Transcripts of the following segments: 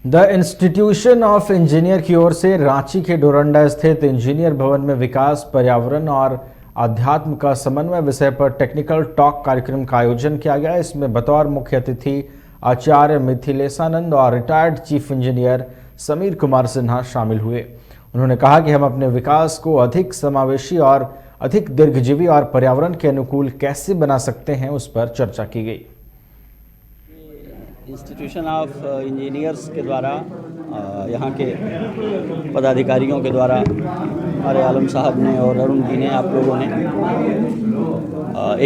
The institution of engineer की ओर से रांची के डोरंडा स्थित इंजीनियर भवन में विकास, पर्यावरण और अध्यात्म का समन्वय विषय पर टेक्निकल टॉक कार्यक्रम का आयोजन किया गया। इसमें बतौर मुख्य अतिथि आचार्य मिथिलेशानंद और retired chief engineer Sameer Kumar Sinha शामिल हुए। उन्होंने कहा कि हम अपने विकास को अधिक समावेशी और अधिक दीर्घजीवी और पर्यावरण के अनुकूल कैसे बना सकते हैं, उस पर चर्चा की गई। इंस्टीट्यूशन ऑफ इंजीनियर्स के द्वारा यहाँ के पदाधिकारियों के द्वारा हमारे आलम साहब ने और अरुण जी ने, आप लोगों ने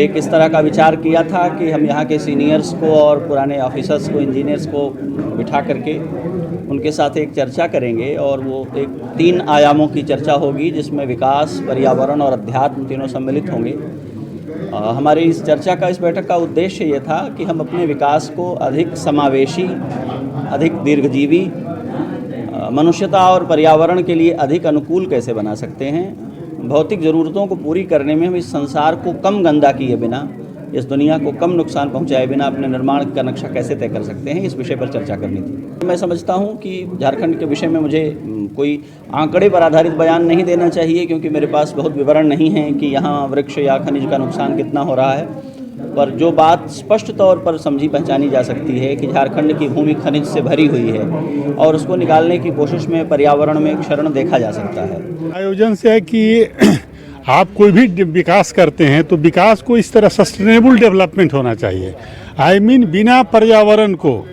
एक इस तरह का विचार किया था कि हम यहाँ के सीनियर्स को और पुराने ऑफिसर्स को, इंजीनियर्स को बिठा करके उनके साथ एक चर्चा करेंगे और वो एक 3 आयामों की चर्चा होगी जिसमें विकास, पर्यावरण और अध्यात्म तीनों सम्मिलित होंगे। हमारी इस चर्चा का, इस बैठक का उद्देश्य ये था कि हम अपने विकास को अधिक समावेशी, अधिक दीर्घजीवी, मनुष्यता और पर्यावरण के लिए अधिक अनुकूल कैसे बना सकते हैं। भौतिक ज़रूरतों को पूरी करने में हम इस संसार को कम गंदा किए बिना, इस दुनिया को कम नुकसान पहुंचाए बिना अपने निर्माण का नक्शा कैसे तय कर सकते हैं, इस विषय पर चर्चा करनी थी। मैं समझता हूं कि झारखंड के विषय में मुझे कोई आंकड़े पर आधारित बयान नहीं देना चाहिए, क्योंकि मेरे पास बहुत विवरण नहीं है कि यहाँ वृक्ष या खनिज का नुकसान कितना हो रहा है। पर जो बात स्पष्ट तौर पर समझी पहचानी जा सकती है कि झारखंड की भूमि खनिज से भरी हुई है और उसको निकालने की कोशिश में पर्यावरण में एक क्षरण देखा जा सकता है। आयोजन से है कि आप कोई भी विकास करते हैं तो विकास को इस तरह सस्टेनेबल डेवलपमेंट होना चाहिए। आई मीन बिना पर्यावरण को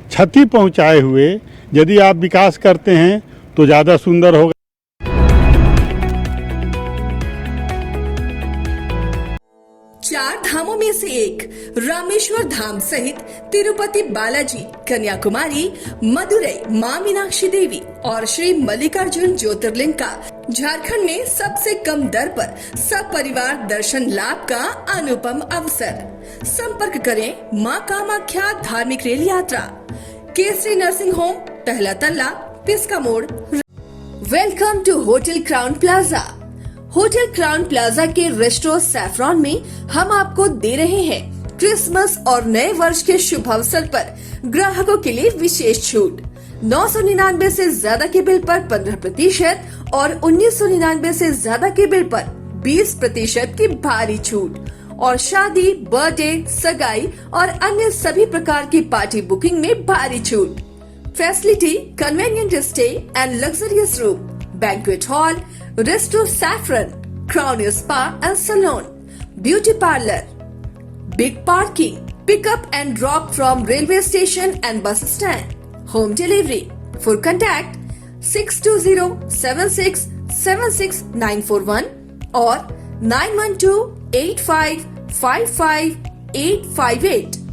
क्षति पहुंचाए हुए यदि आप विकास करते हैं तो ज़्यादा सुंदर होगा। चार धामों में से एक रामेश्वर धाम सहित तिरुपति बालाजी, कन्याकुमारी, मदुरई, मां मीनाक्षी देवी और श्री मल्लिकार्जुन ज्योतिर्लिंग का झारखंड में सबसे कम दर पर सपरिवार दर्शन लाभ का अनुपम अवसर। संपर्क करें मां कामाख्या धार्मिक रेल यात्रा, केसरी नर्सिंग होम, पहला तल्ला, Piska Mor. Welcome to hotel Crowne Plaza. Hotel Crowne Plaza के रेस्टोरेंट सैफरॉन में हम आपको दे रहे हैं क्रिसमस और नए वर्ष के शुभ अवसर पर ग्राहकों के लिए विशेष छूट। 999 से ज्यादा के बिल पर 15% और 1999 से ज्यादा के बिल पर 20% की भारी छूट। और शादी, बर्थडे, सगाई और अन्य सभी प्रकार की पार्टी बुकिंग में भारी छूट। Facility, convenient stay and luxurious room, banquet hall, Resto Saffron, Crown Spa and Salon, Beauty Parlor, Big Parking, Pick up and drop from railway station and bus stand, Home Delivery. For contact 620-7676-941 or 912-8555-858.